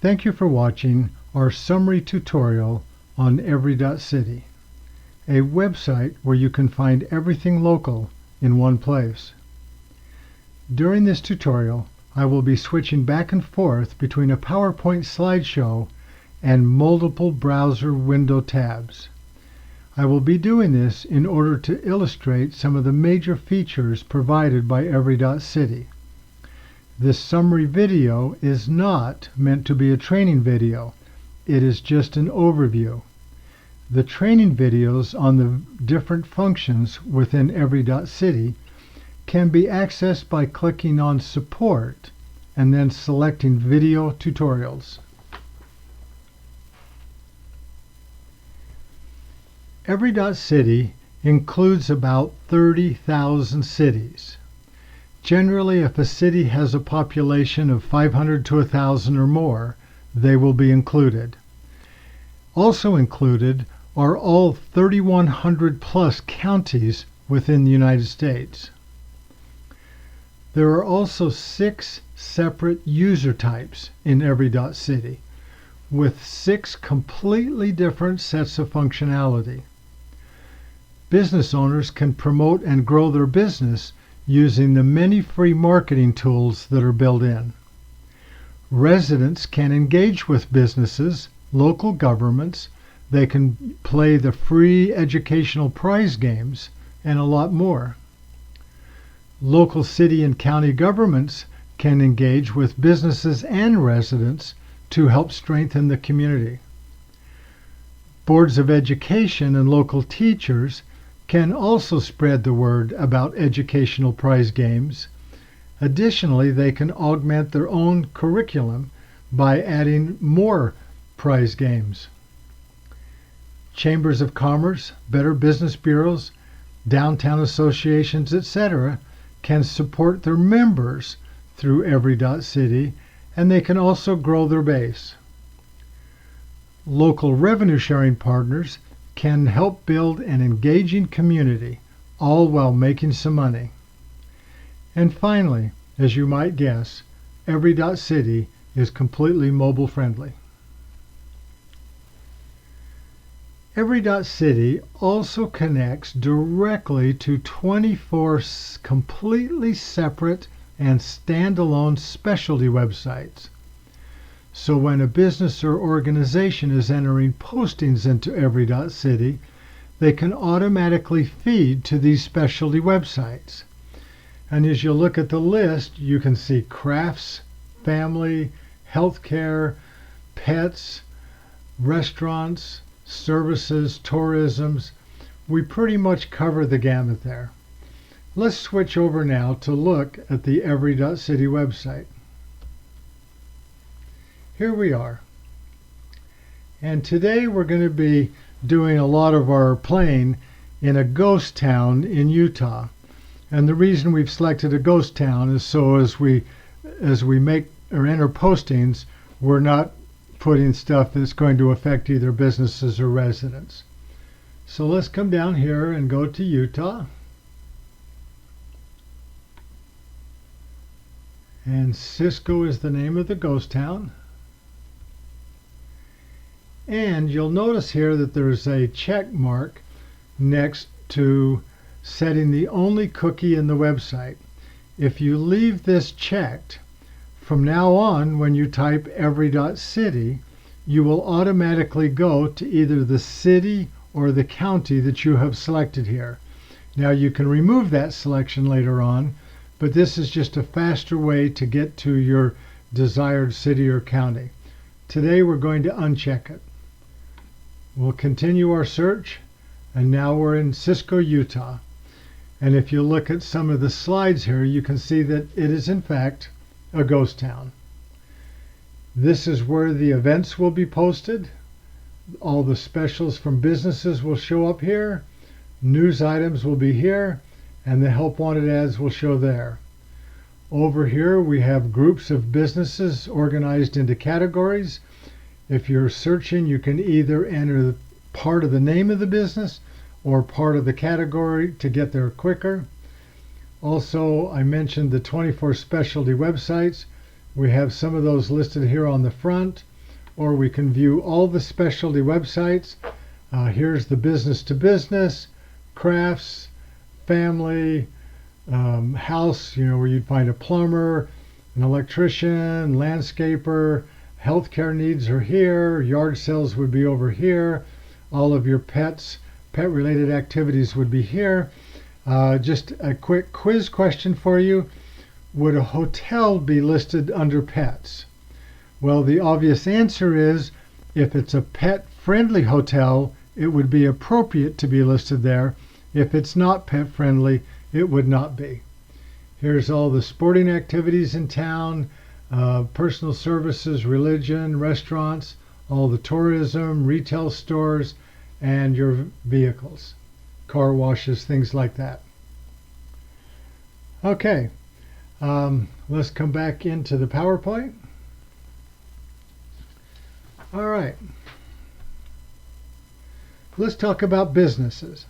Thank you for watching our summary tutorial on Every.CITY, a website where you can find everything local in one place. During this tutorial, I will be switching back and forth between a PowerPoint slideshow and multiple browser window tabs. I will be doing this in order to illustrate some of the major features provided by Every.CITY. This summary video is not meant to be a training video. It is just an overview. The training videos on the different functions within Every.CITY can be accessed by clicking on Support and then selecting Video Tutorials. Every.CITY includes about 30,000 cities. Generally, if a city has a population of 500 to 1,000 or more, they will be included. Also included are all 3,100 plus counties within the United States. There are also 6 separate user types in Every.CITY, with 6 completely different sets of functionality. Business owners can promote and grow their business using the many free marketing tools that are built in. Residents can engage with businesses, local governments, they can play the free educational prize games, and a lot more. Local city and county governments can engage with businesses and residents to help strengthen the community. Boards of education and local teachers can also spread the word about educational prize games. Additionally, they can augment their own curriculum by adding more prize games. Chambers of commerce, better business bureaus, downtown associations, etc. can support their members through Every.CITY, and they can also grow their base. Local revenue sharing partners can help build an engaging community, all while making some money. And finally, as you might guess, Every.CITY is completely mobile friendly. Every.CITY also connects directly to 24 completely separate and standalone specialty websites. So when a business or organization is entering postings into Every.CITY, they can automatically feed to these specialty websites. And as you look at the list, you can see crafts, family, healthcare, pets, restaurants, services, tourisms. We pretty much cover the gamut there. Let's switch over now to look at the Every.CITY website. Here we are. And today we're going to be doing a lot of our playing in a ghost town in Utah. And the reason we've selected a ghost town is so as we make or enter postings, we're not putting stuff that's going to affect either businesses or residents. So let's come down here and go to Utah. And Cisco is the name of the ghost town. And you'll notice here that there's a check mark next to setting the only cookie in the website. If you leave this checked, from now on when you type Every.CITY, you will automatically go to either the city or the county that you have selected here. Now you can remove that selection later on, but this is just a faster way to get to your desired city or county. Today we're going to uncheck it. We'll continue our search, and now we're in Cisco, Utah. And if you look at some of the slides here, you can see that it is in fact a ghost town. This is where the events will be posted. All the specials from businesses will show up here. News items will be here, and the help wanted ads will show there. Over here we have groups of businesses organized into categories. If you're searching, you can either enter part of the name of the business or part of the category to get there quicker. Also, I mentioned the 24 specialty websites. We have some of those listed here on the front. or we can view all the specialty websites. Here's the business to business, crafts, family, house, where you'd find a plumber, an electrician, landscaper. Healthcare needs are here. Yard sales would be over here. All of your pet-related activities would be here. Just a quick quiz question for you. Would a hotel be listed under pets? Well, the obvious answer is if it's a pet-friendly hotel, it would be appropriate to be listed there. If it's not pet-friendly, it would not be. Here's all the sporting activities in town, personal services, religion, restaurants, all the tourism, retail stores, and your vehicles, car washes, things like that. Okay, let's come back into the PowerPoint. All right, let's talk about businesses.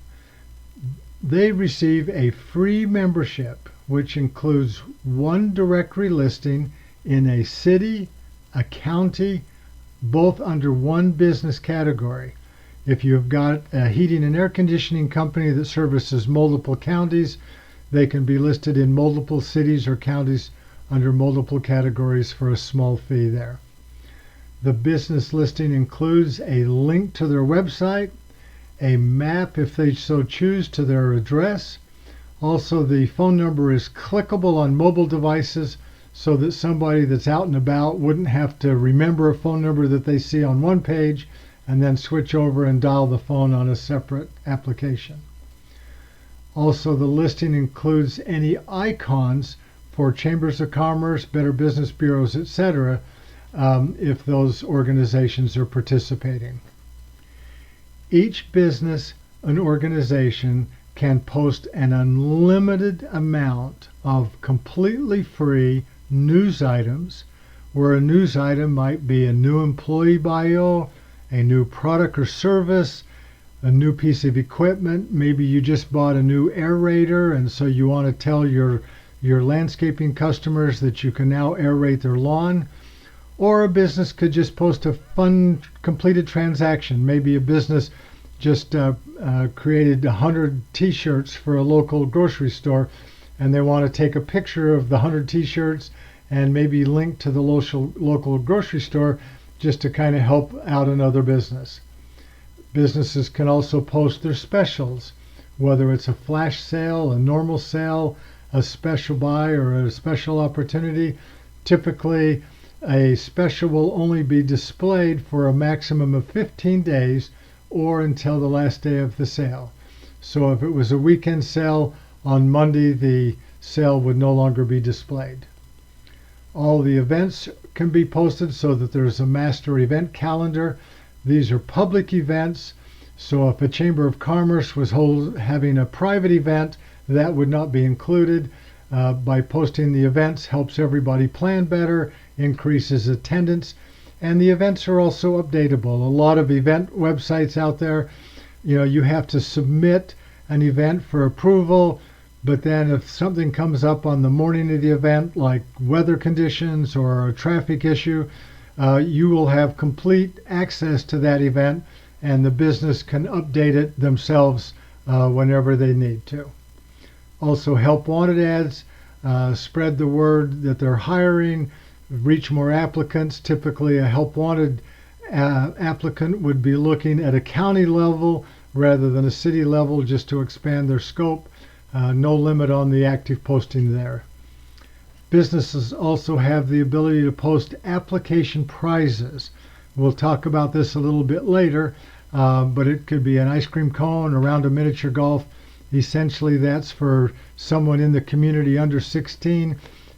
They receive a free membership, which includes one directory listing in a city, a county, both under one business category. If you've got a heating and air conditioning company that services multiple counties, they can be listed in multiple cities or counties under multiple categories for a small fee there. The business listing includes a link to their website, a map if they so choose to their address. Also, the phone number is clickable on mobile devices so that somebody that's out and about wouldn't have to remember a phone number that they see on one page and then switch over and dial the phone on a separate application. Also, the listing includes any icons for chambers of commerce, better business bureaus, etc., if those organizations are participating. Each business and organization can post an unlimited amount of completely free news items, where a news item might be a new employee bio, a new product or service, a new piece of equipment. Maybe you just bought a new aerator, and so you want to tell your landscaping customers that you can now aerate their lawn. Or a business could just post a fun completed transaction. Maybe a business just created 100 t-shirts for a local grocery store, and they want to take a picture of the 100 t-shirts and maybe link to the local grocery store just to kind of help out another business. Businesses can also post their specials, whether it's a flash sale, a normal sale, a special buy, or a special opportunity. Typically, a special will only be displayed for a maximum of 15 days or until the last day of the sale. So if it was a weekend sale, on Monday the sale would no longer be displayed. All the events can be posted so that there's a master event calendar. These are public events, so if a Chamber of Commerce was having a private event, that would not be included. By posting the events helps everybody plan better, increases attendance, and the events are also updatable. A lot of event websites out there, you have to submit an event for approval, but then if something comes up on the morning of the event, like weather conditions or a traffic issue, you will have complete access to that event, and the business can update it themselves whenever they need to. Also, help wanted ads spread the word that they're hiring, reach more applicants. Typically, a help wanted applicant would be looking at a county level rather than a city level just to expand their scope. No limit on the active posting there. Businesses also have the ability to post application prizes. We'll talk about this a little bit later, but it could be an ice cream cone, a round of miniature golf. Essentially, that's for someone in the community under 16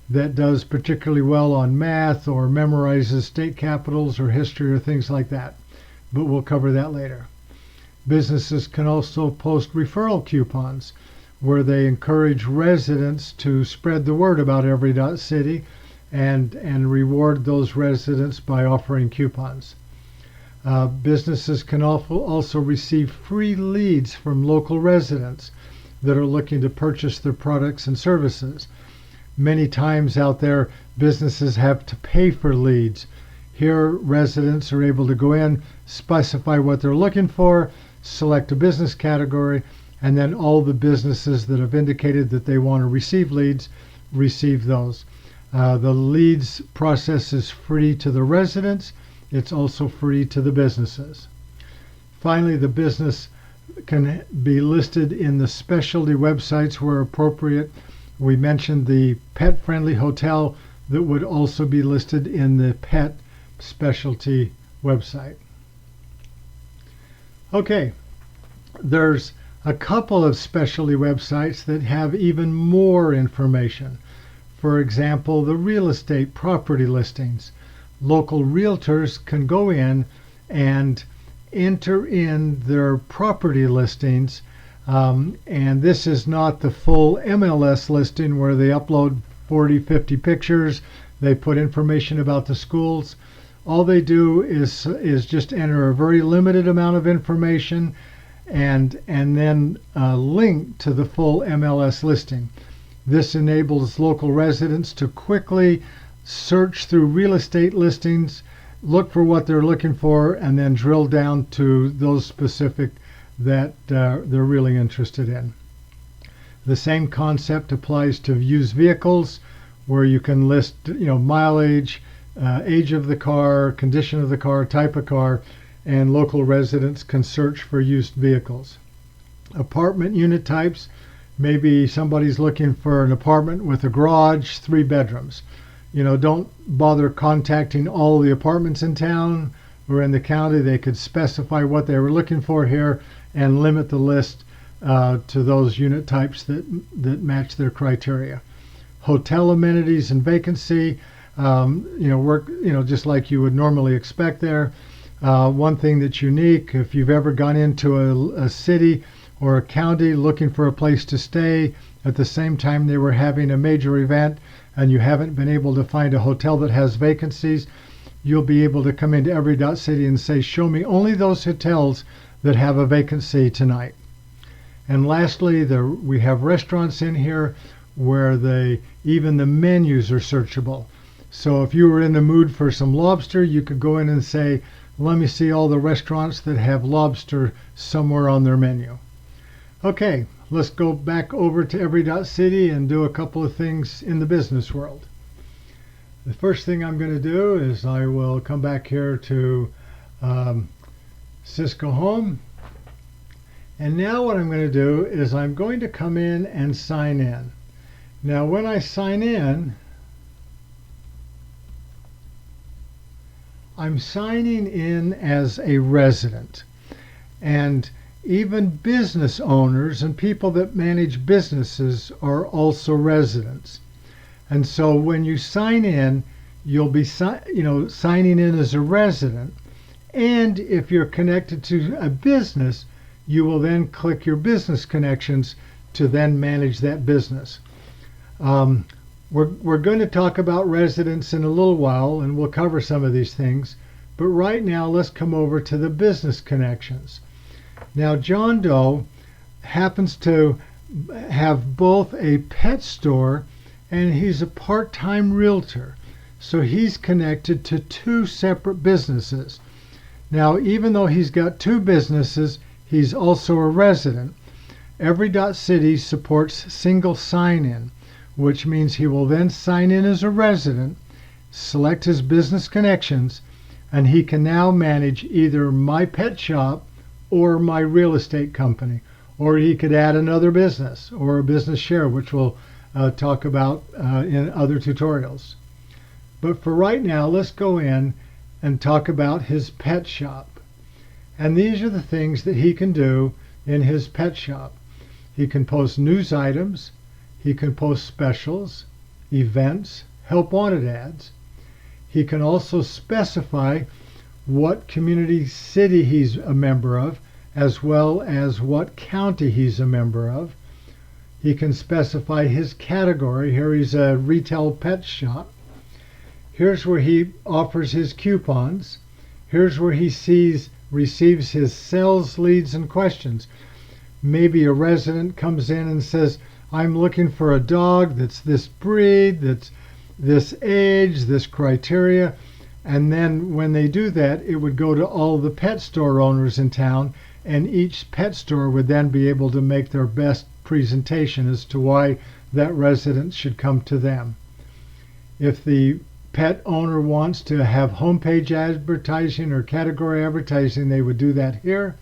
that does particularly well on math or memorizes state capitals or history or things like that. But we'll cover that later. Businesses can also post referral coupons where they encourage residents to spread the word about Every.CITY and reward those residents by offering coupons. Businesses can also receive free leads from local residents that are looking to purchase their products and services. Many times out there, businesses have to pay for leads. Here, residents are able to go in, specify what they're looking for, select a business category, and then all the businesses that have indicated that they want to receive leads receive those. The leads process is free to the residents. It's also free to the businesses. Finally, the business can be listed in the specialty websites where appropriate. We mentioned the pet-friendly hotel that would also be listed in the pet specialty website. Okay, there's a couple of specialty websites that have even more information. For example, the real estate property listings. Local realtors can go in and enter in their property listings, and this is not the full MLS listing where they upload 40, 50 pictures, they put information about the schools. All they do is just enter a very limited amount of information and then link to the full MLS listing. This enables local residents to quickly search through real estate listings, look for what they're looking for, and then drill down to those specific that they're really interested in. The same concept applies to used vehicles, where you can list, mileage, age of the car, condition of the car, type of car, and local residents can search for used vehicles. Apartment unit types. Maybe somebody's looking for an apartment with a garage, 3 bedrooms. Don't bother contacting all the apartments in town or in the county. They could specify what they were looking for here and limit the list to those unit types that match their criteria. Hotel amenities and vacancy, work, just like you would normally expect there. One thing that's unique, if you've ever gone into a city or a county looking for a place to stay at the same time they were having a major event and you haven't been able to find a hotel that has vacancies, you'll be able to come into Every.CITY and say, show me only those hotels that have a vacancy tonight. And lastly, we have restaurants in here where even the menus are searchable. So if you were in the mood for some lobster, you could go in and say, let me see all the restaurants that have lobster somewhere on their menu. Okay, let's go back over to Every.CITY and do a couple of things in the business world. The first thing I'm going to do is I will come back here to Cisco Home. And now what I'm going to do is I'm going to come in and sign in. Now when I sign in, I'm signing in as a resident. And even business owners and people that manage businesses are also residents. And so when you sign in, you'll be signing in as a resident. And if you're connected to a business, you will then click your business connections to then manage that business. We're going to talk about residents in a little while, and we'll cover some of these things. But right now, let's come over to the business connections. Now, John Doe happens to have both a pet store and he's a part-time realtor. So he's connected to 2 separate businesses. Now, even though he's got 2 businesses, he's also a resident. Every.CITY supports single sign-in, which means he will then sign in as a resident, select his business connections, and he can now manage either my pet shop or my real estate company, or he could add another business or a business share, which we'll talk about in other tutorials. But for right now, let's go in and talk about his pet shop. And these are the things that he can do in his pet shop. He can post news items, he can post specials, events, help wanted ads. He can also specify what community city he's a member of, as well as what county he's a member of. He can specify his category. Here he's a retail pet shop. Here's where he offers his coupons. Here's where he receives his sales leads and questions. Maybe a resident comes in and says, I'm looking for a dog that's this breed, that's this age, this criteria, And then when they do that, it would go to all the pet store owners in town, and each pet store would then be able to make their best presentation as to why that resident should come to them. If the pet owner wants to have homepage advertising or category advertising, they would do that here.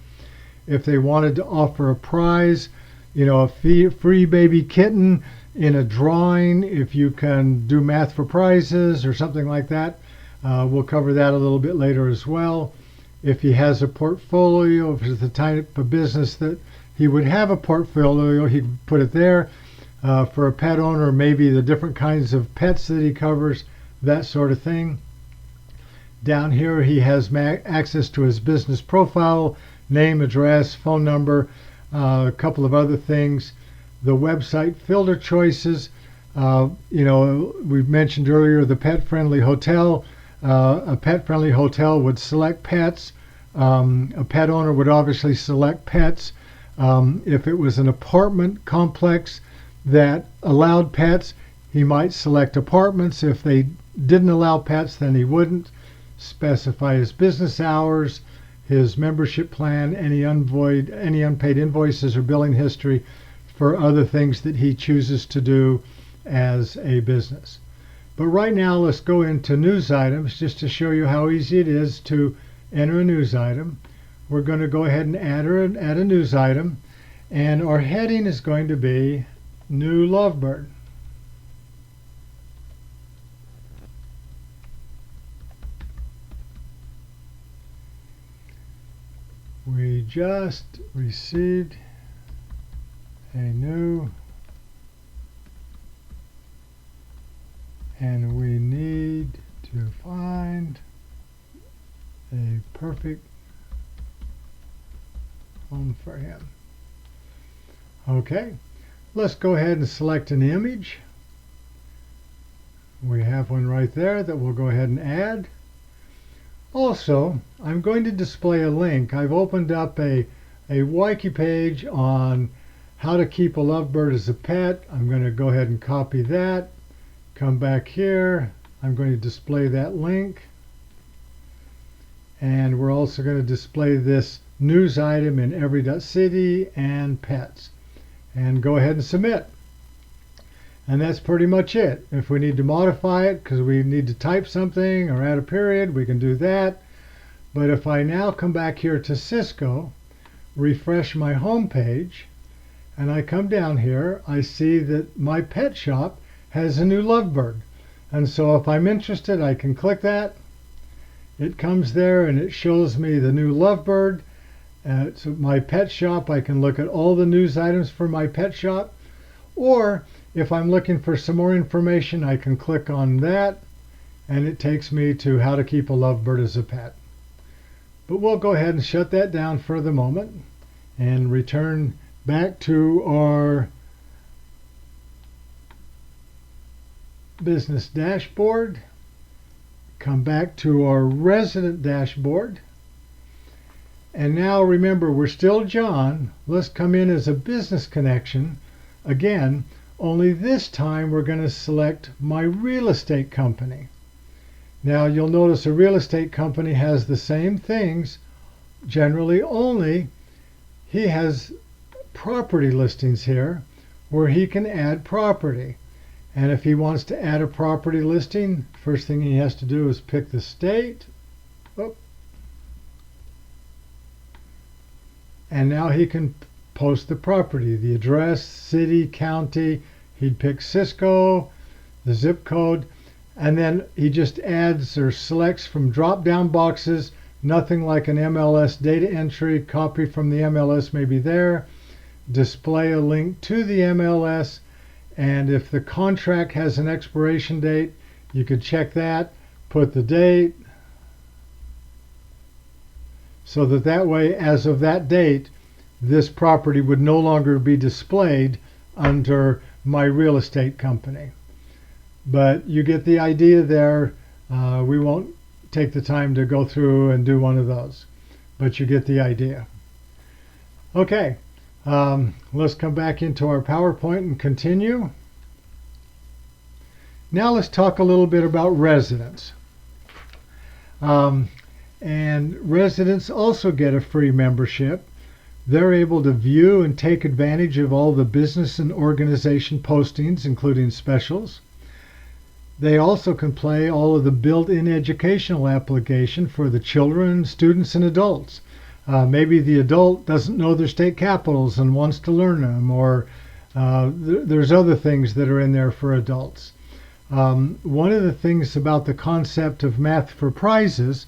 If they wanted to offer a prize, a free baby kitten in a drawing, if you can do math for prizes or something like that, we'll cover that a little bit later as well. If he has a portfolio, if it's the type of business that he would have a portfolio, he could put it there. For a pet owner, maybe the different kinds of pets that he covers, that sort of thing. Down here, he has access to his business profile, name, address, phone number, a couple of other things. The website filter choices, we've mentioned earlier the pet-friendly hotel. A pet-friendly hotel would select pets. A pet owner would obviously select pets. If it was an apartment complex that allowed pets, he might select apartments. If they didn't allow pets, then he wouldn't. Specify his business hours, his membership plan, any unpaid invoices or billing history for other things that he chooses to do as a business. But right now, let's go into news items just to show you how easy it is to enter a news item. We're going to go ahead and add a news item, and our heading is going to be New Lovebird. We just received a new, and we need to find a perfect home for him. Okay, let's go ahead and select an image. We have one right there that we'll go ahead and add. Also, I'm going to display a link. I've opened up a wiki page on how to keep a lovebird as a pet. I'm going to go ahead and copy that. Come back here. I'm going to display that link. And we're also going to display this news item in Every.CITY and pets. And go ahead and submit. And that's pretty much it. If we need to modify it because we need to type something or add a period, we can do that. But if I now come back here to Cisco, refresh my home page, and I come down here, I see that my pet shop has a new lovebird. And so if I'm interested, I can click that. It comes there and it shows me the new lovebird. So my pet shop, I can look at all the news items for my pet shop. Or if I'm looking for some more information, I can click on that and it takes me to how to keep a lovebird as a pet. But we'll go ahead and shut that down for the moment and return back to our business dashboard. Come back to our resident dashboard. And now remember, we're still John. Let's come in as a business connection. Again, only this time we're going to select my real estate company. Now you'll notice a real estate company has the same things, generally only he has property listings here where he can add property. And if he wants to add a property listing, first thing he has to do is pick the state. Oh. And now he can post the property, the address, city, county. He'd pick Cisco, the zip code, and then he just adds or selects from drop-down boxes, nothing like an MLS data entry. Copy from the MLS may be there. Display a link to the MLS, and if the contract has an expiration date, you could check that, put the date, so that way, as of that date, this property would no longer be displayed under my real estate company. But you get the idea there. We won't take the time to go through and do one of those, but you get the idea. Okay, let's come back into our PowerPoint and continue. Now let's talk a little bit about residents. Um, and residents also get a free membership. They're able to view and take advantage of all the business and organization postings, including specials. They also can play all of the built-in educational application for the children, students, and adults. Maybe the adult doesn't know their state capitals and wants to learn them, or there's other things that are in there for adults. One of the things about the concept of math for prizes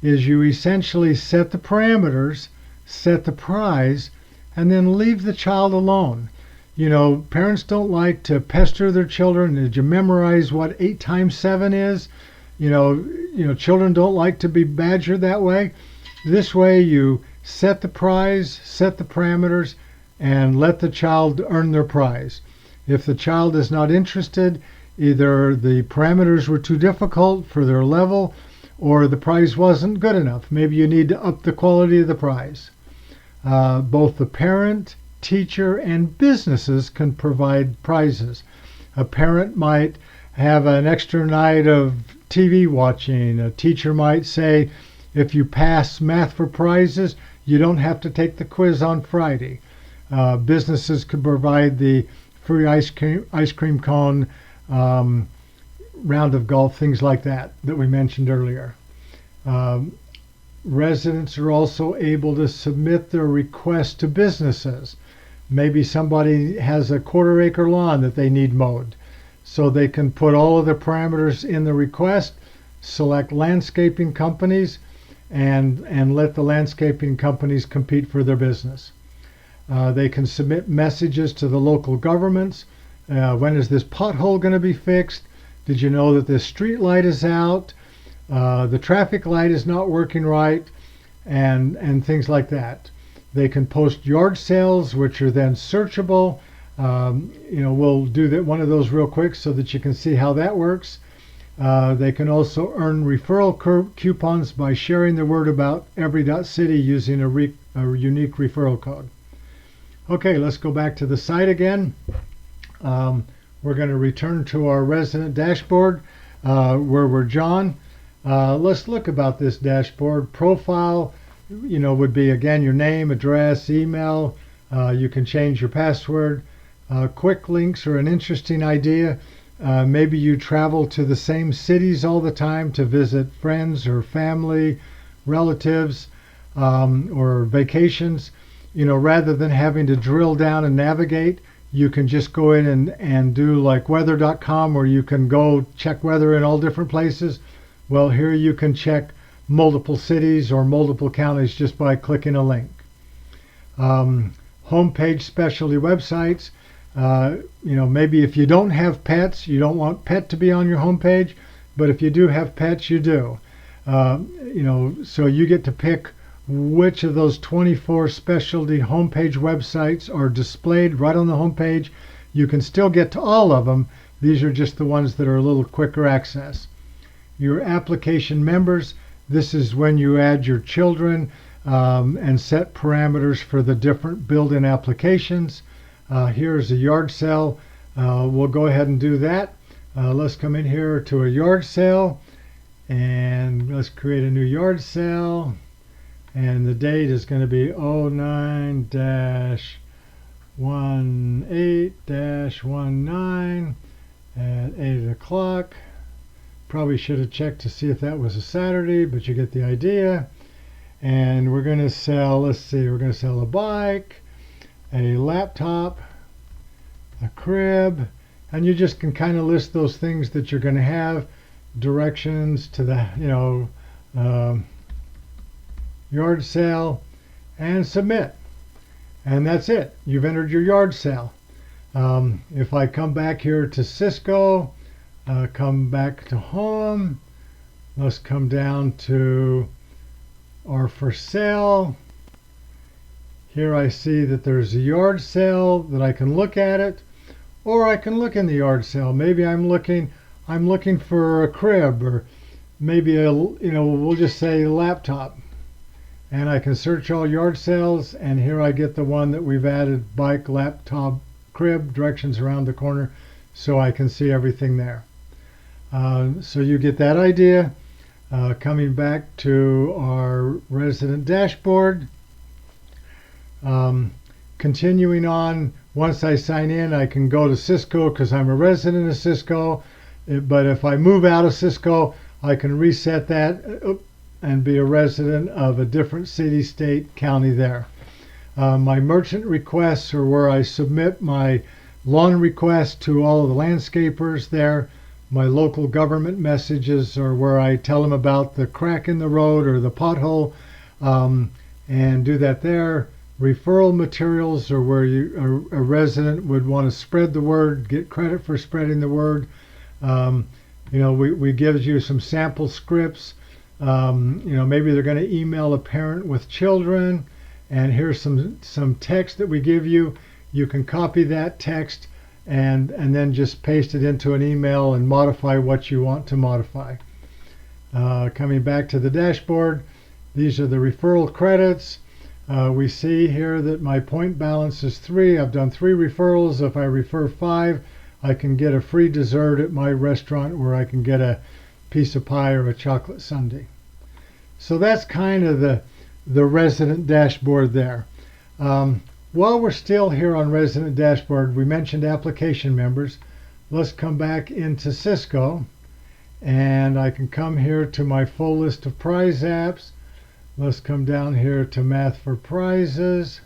is you essentially set the parameters, set the prize, and then leave the child alone. You know, parents don't like to pester their children. Did you memorize what 8 times 7 is? Children don't like to be badgered that way. This way you set the prize, set the parameters, and let the child earn their prize. If the child is not interested, either the parameters were too difficult for their level or the prize wasn't good enough. Maybe you need to up the quality of the prize. Both the parent, teacher, and businesses can provide prizes. A parent might have an extra night of TV watching. A teacher might say, if you pass math for prizes, you don't have to take the quiz on Friday. Businesses could provide the free ice cream cone, round of golf, things like that we mentioned earlier. Residents are also able to submit their requests to businesses. Maybe somebody has a quarter-acre lawn that they need mowed. So they can put all of the parameters in the request, select landscaping companies, and let the landscaping companies compete for their business. They can submit messages to the local governments. When is this pothole going to be fixed? Did you know that this street light is out? The traffic light is not working right, and things like that. They can post yard sales, which are then searchable. We'll do one of those real quick so that you can see how that works. They can also earn referral coupons by sharing the word about Every.CITY using a unique referral code. Okay, let's go back to the site again. We're going to return to our resident dashboard where we're John. Let's look about this dashboard. Profile, would be again your name, address, email. You can change your password. Quick links are an interesting idea. Maybe you travel to the same cities all the time to visit friends or family, relatives, or vacations. Rather than having to drill down and navigate, you can just go in and do like weather.com, where you can go check weather in all different places. Well, here you can check multiple cities or multiple counties just by clicking a link. Homepage specialty websites. Maybe if you don't have pets, you don't want pet to be on your homepage, but if you do have pets, you do. So you get to pick which of those 24 specialty homepage websites are displayed right on the homepage. You can still get to all of them. These are just the ones that are a little quicker access. Your application members, this is when you add your children and set parameters for the different built-in applications. Here's a yard sale. We'll go ahead and do that. Let's come in here to a yard sale and let's create a new yard sale. And the date is going to be 09-18-19 at 8 o'clock. Probably should have checked to see if that was a Saturday, but you get the idea. And we're going to sell, we're going to sell a bike, a laptop, a crib, and you just can kind of list those things that you're going to have, directions to the, yard sale, and submit. And that's it. You've entered your yard sale. If I come back here to Cisco, come back to home, let's come down to our for sale. Here I see that there's a yard sale that I can look at it, or I can look in the yard sale. Maybe I'm looking for a crib, or maybe we'll just say laptop. And I can search all yard sales, and here I get the one that we've added: bike, laptop, crib, directions around the corner, so I can see everything there. So you get that idea. Coming back to our resident dashboard, continuing on, once I sign in, I can go to Cisco because I'm a resident of Cisco. But if I move out of Cisco, I can reset that and be a resident of a different city, state, county there. My merchant requests are where I submit my lawn request to all of the landscapers there. My local government messages are where I tell them about the crack in the road or the pothole, and do that there. Referral materials are where a resident would want to spread the word, get credit for spreading the word. We give you some sample scripts. Maybe they're going to email a parent with children, and here's some text that we give you. You can copy that text and then just paste it into an email and modify what you want to modify. Coming back to the dashboard, these are the referral credits. We see here that my point balance is 3. I've done 3 referrals. If I refer 5, I can get a free dessert at my restaurant where I can get a piece of pie or a chocolate sundae. So that's kind of the resident dashboard there. While we're still here on resident dashboard, we mentioned application members. Let's come back into Cisco, and I can come here to my full list of prize apps. Let's come down here to Math for Prizes.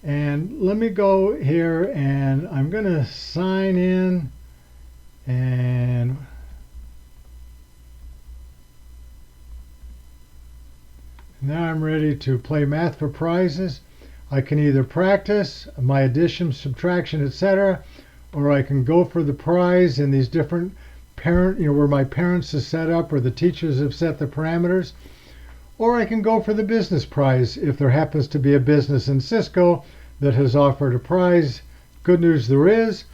And let me go here, and I'm going to sign in, and now I'm ready to play Math for Prizes. I can either practice my addition, subtraction, etc., or I can go for the prize in these different where my parents is set up or the teachers have set the parameters, or I can go for the business prize if there happens to be a business in Cisco that has offered a prize. Good news there is.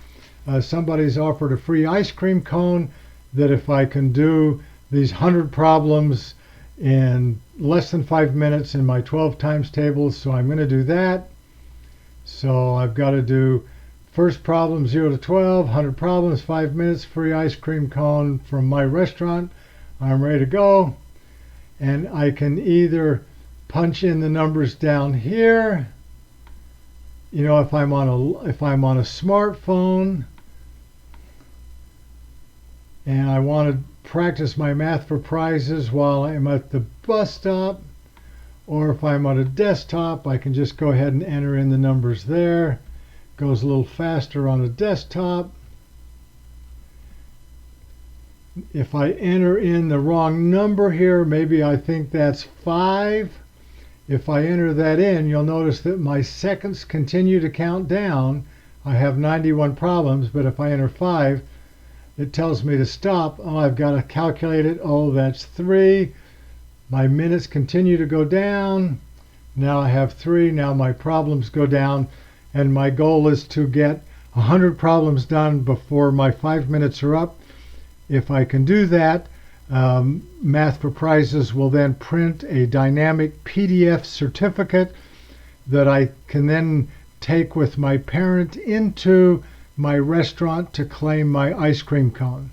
Somebody's offered a free ice cream cone that if I can do these 100 problems in less than 5 minutes in my 12 times table, so I'm going to do that. So I've got to do first problem 0 to 12, 100 problems, 5 minutes, free ice cream cone from my restaurant. I'm ready to go. And I can either punch in the numbers down here. If I'm on a smartphone and I want to practice my Math for Prizes while I'm at the bus stop, or if I'm on a desktop, I can just go ahead and enter in the numbers there. Goes a little faster on a desktop. If I enter in the wrong number here, maybe I think that's 5. If I enter that in, you'll notice that my seconds continue to count down. I have 91 problems, but if I enter 5, it tells me to stop. Oh, I've got to calculate it. Oh, that's 3. My minutes continue to go down. Now I have 3. Now my problems go down. And my goal is to get 100 problems done before my 5 minutes are up. If I can do that, Math for Prizes will then print a dynamic PDF certificate that I can then take with my parent into my restaurant to claim my ice cream cone.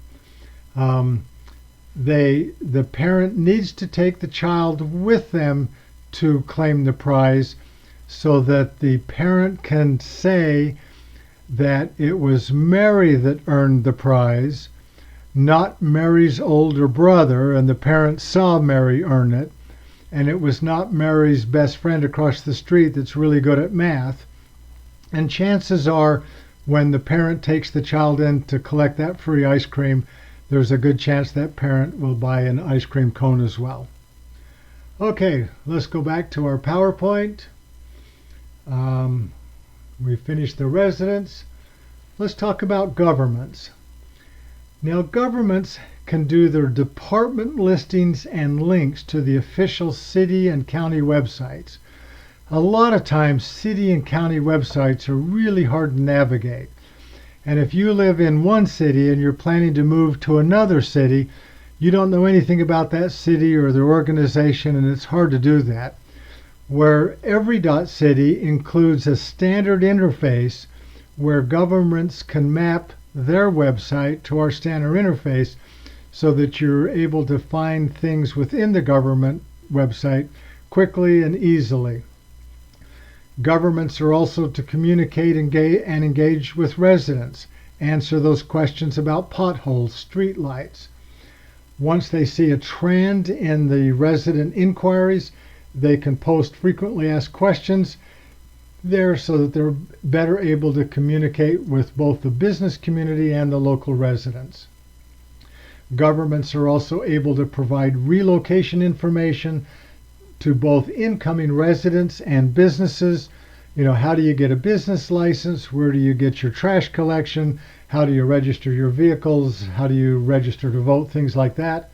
The parent needs to take the child with them to claim the prize, so that the parent can say that it was Mary that earned the prize, not Mary's older brother, and the parent saw Mary earn it, and it was not Mary's best friend across the street that's really good at math. And chances are, when the parent takes the child in to collect that free ice cream, there's a good chance that parent will buy an ice cream cone as well. Okay, let's go back to our PowerPoint. We finished the residents. Let's talk about governments. Now, governments can do their department listings and links to the official city and county websites. A lot of times, city and county websites are really hard to navigate. And if you live in one city and you're planning to move to another city, you don't know anything about that city or their organization, and it's hard to do that. Where Every.CITY includes a standard interface where governments can map their website to our standard interface, so that you're able to find things within the government website quickly and easily. Governments are also to communicate and engage with residents, answer those questions about potholes, street lights. Once they see a trend in the resident inquiries, they can post frequently asked questions there so that they're better able to communicate with both the business community and the local residents. Governments are also able to provide relocation information to both incoming residents and businesses. How do you get a business license? Where do you get your trash collection? How do you register your vehicles? How do you register to vote? Things like that.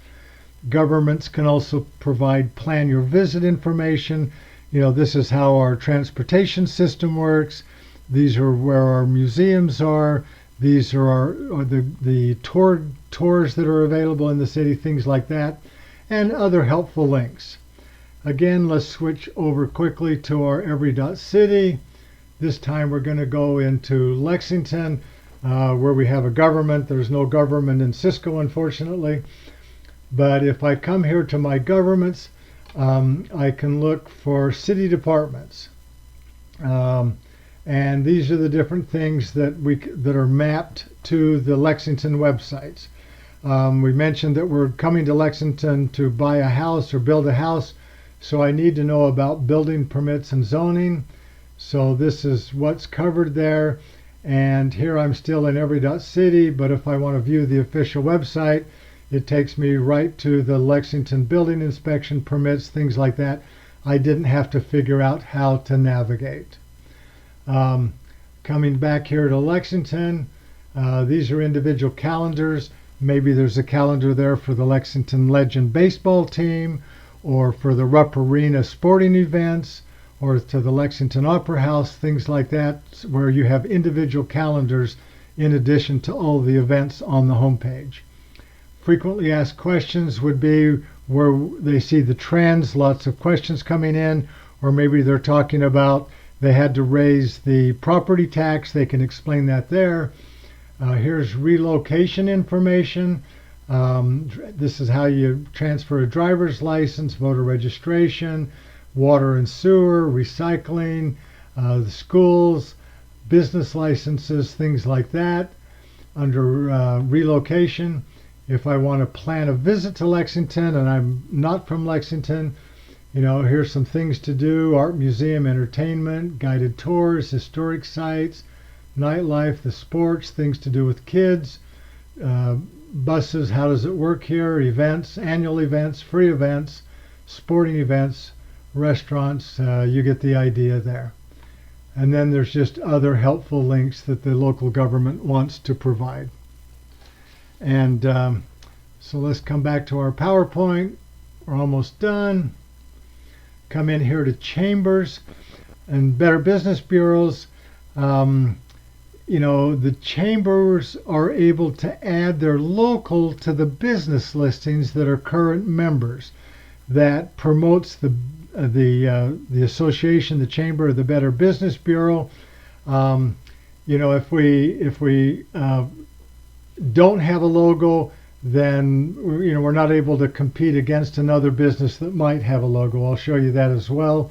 Governments can also provide plan your visit information. This is how our transportation system works. These are where our museums are. These are the tours that are available in the city, things like that, and other helpful links. Again, let's switch over quickly to our Every.CITY. This time we're going to go into Lexington, where we have a government. There's no government in Cisco, unfortunately. But if I come here to my governments, I can look for city departments. And these are the different things that are mapped to the Lexington websites. We mentioned that we're coming to Lexington to buy a house or build a house, so I need to know about building permits and zoning. So this is what's covered there. And here I'm still in Every.CITY, but if I want to view the official website, it takes me right to the Lexington building inspection permits, things like that. I didn't have to figure out how to navigate. Coming back here to Lexington, these are individual calendars. Maybe there's a calendar there for the Lexington Legend baseball team, or for the Rupp Arena sporting events, or to the Lexington Opera House, things like that, where you have individual calendars in addition to all the events on the homepage. Frequently asked questions would be where they see the trends, lots of questions coming in, or maybe they're talking about they had to raise the property tax. They can explain that there. Here's relocation information. This is how you transfer a driver's license, voter registration, water and sewer, recycling, the schools, business licenses, things like that. Under relocation, if I want to plan a visit to Lexington and I'm not from Lexington, here's some things to do: art museum, entertainment, guided tours, historic sites, nightlife, the sports, things to do with kids, buses, how does it work here, events, annual events, free events, sporting events, restaurants. You get the idea there. And then there's just other helpful links that the local government wants to provide. And so let's come back to our PowerPoint. We're almost done. Come in here to chambers and Better Business Bureaus. The chambers are able to add their local to the business listings that are current members. That promotes the association, the chamber, the Better Business Bureau. If we don't have a logo, then we're not able to compete against another business that might have a logo. I'll show you that as well.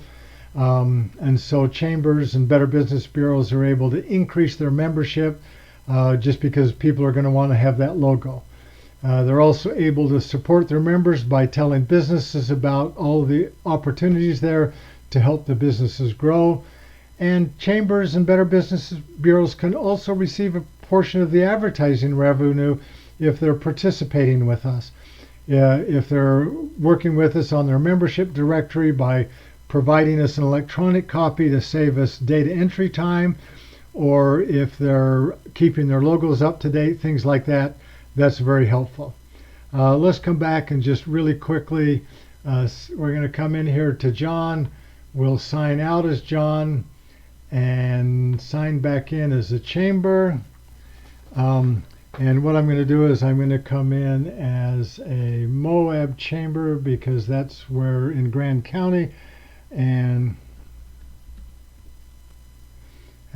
And so chambers and Better Business Bureaus are able to increase their membership just because people are going to want to have that logo. They're also able to support their members by telling businesses about all the opportunities there to help the businesses grow. And chambers and Better Business Bureaus can also receive a portion of the advertising revenue if they're participating with us. If they're working with us on their membership directory by providing us an electronic copy to save us data entry time, or if they're keeping their logos up to date, things like that, that's very helpful. Let's come back and just really quickly, we're going to come in here to John. We'll sign out as John and sign back in as a chamber. And what I'm going to do is I'm going to come in as a Moab chamber because that's where in Grand County. And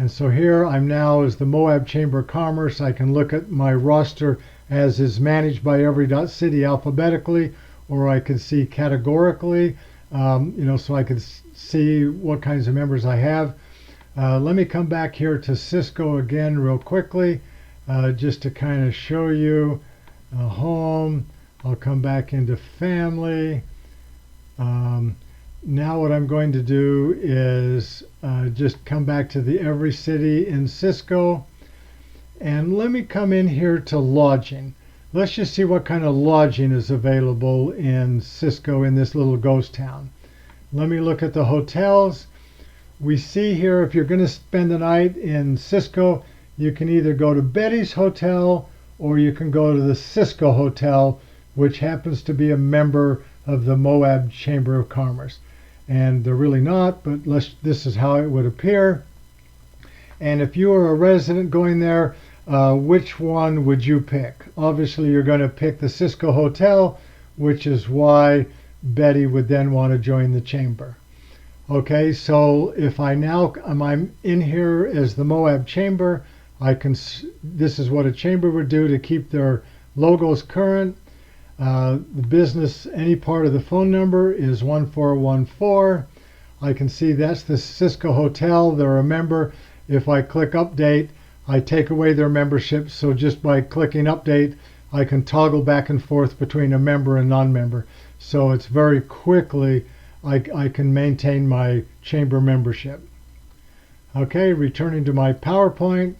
And so here I'm now as the Moab Chamber of Commerce. I can look at my roster as is managed by Every.City alphabetically, or I could see categorically, so I could see what kinds of members I have. Let me come back here to Cisco again real quickly, just to kind of show you home. I'll come back into family. Now what I'm going to do is just come back to the Every.City in Cisco, and let me come in here to lodging. Let's just see what kind of lodging is available in Cisco in this little ghost town. Let me look at the hotels. We see here if you're going to spend the night in Cisco, you can either go to Betty's Hotel or you can go to the Cisco Hotel, which happens to be a member of the Moab Chamber of Commerce. And they're really not, but this is how it would appear. And if you are a resident going there, which one would you pick? Obviously, you're going to pick the Cisco Hotel, which is why Betty would then want to join the chamber. Okay, so if I'm in here as the Moab Chamber, this is what a chamber would do to keep their logos current. The business, any part of the phone number is 1414. I can see that's the Cisco Hotel. They're a member. If I click update, I take away their membership. So just by clicking update, I can toggle back and forth between a member and non-member. So it's very quickly, I can maintain my chamber membership. Okay, returning to my PowerPoint,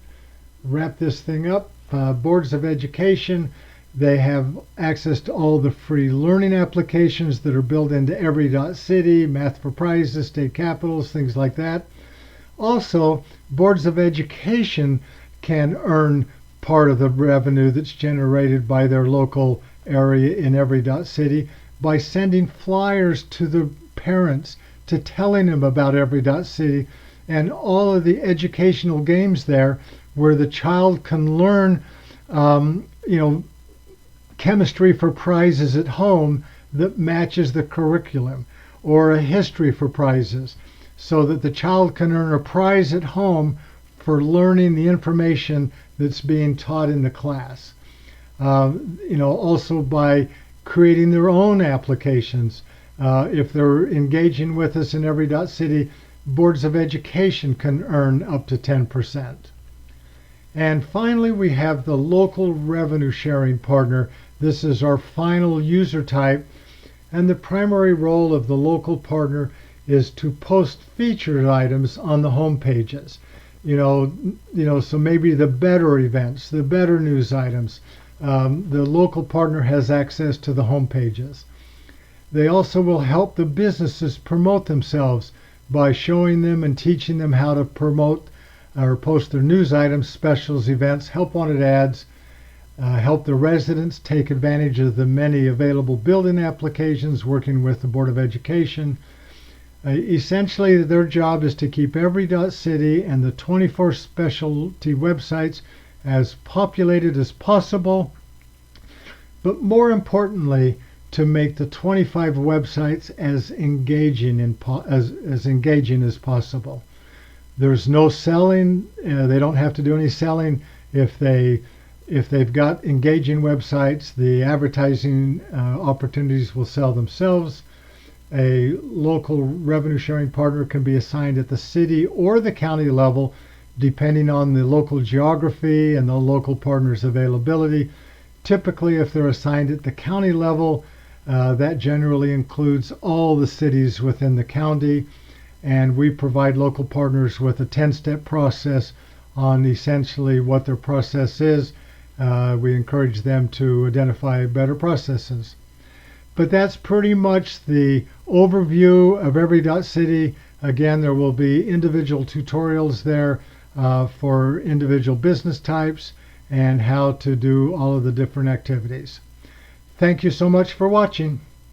wrap this thing up. Boards of Education. They have access to all the free learning applications that are built into Every.City, Math for Prizes, State Capitals, things like that. Also, boards of education can earn part of the revenue that's generated by their local area in Every.City by sending flyers to the parents to telling them about Every.City and all of the educational games there where the child can learn, chemistry for prizes at home that matches the curriculum, or a history for prizes, so that the child can earn a prize at home for learning the information that's being taught in the class. Also by creating their own applications. If they're engaging with us in Every.City, boards of education can earn up to 10%. And finally, we have the local revenue sharing partner. This is our final user type, and the primary role of the local partner is to post featured items on the home pages. So maybe the better events, the better news items. The local partner has access to the home pages. They also will help the businesses promote themselves by showing them and teaching them how to promote or post their news items, specials, events, help wanted ads, help the residents take advantage of the many available building applications, working with the Board of Education. Essentially, their job is to keep Every.City and the 24 specialty websites as populated as possible, but more importantly, to make the 25 websites as engaging as possible. There's no selling. They don't have to do any selling. If they've got engaging websites, the advertising opportunities will sell themselves. A local revenue sharing partner can be assigned at the city or the county level, depending on the local geography and the local partner's availability. Typically, if they're assigned at the county level, that generally includes all the cities within the county, and we provide local partners with a 10-step process on essentially what their process is. We encourage them to identify better processes. But that's pretty much the overview of Every.City. Again, there will be individual tutorials there for individual business types and how to do all of the different activities. Thank you so much for watching.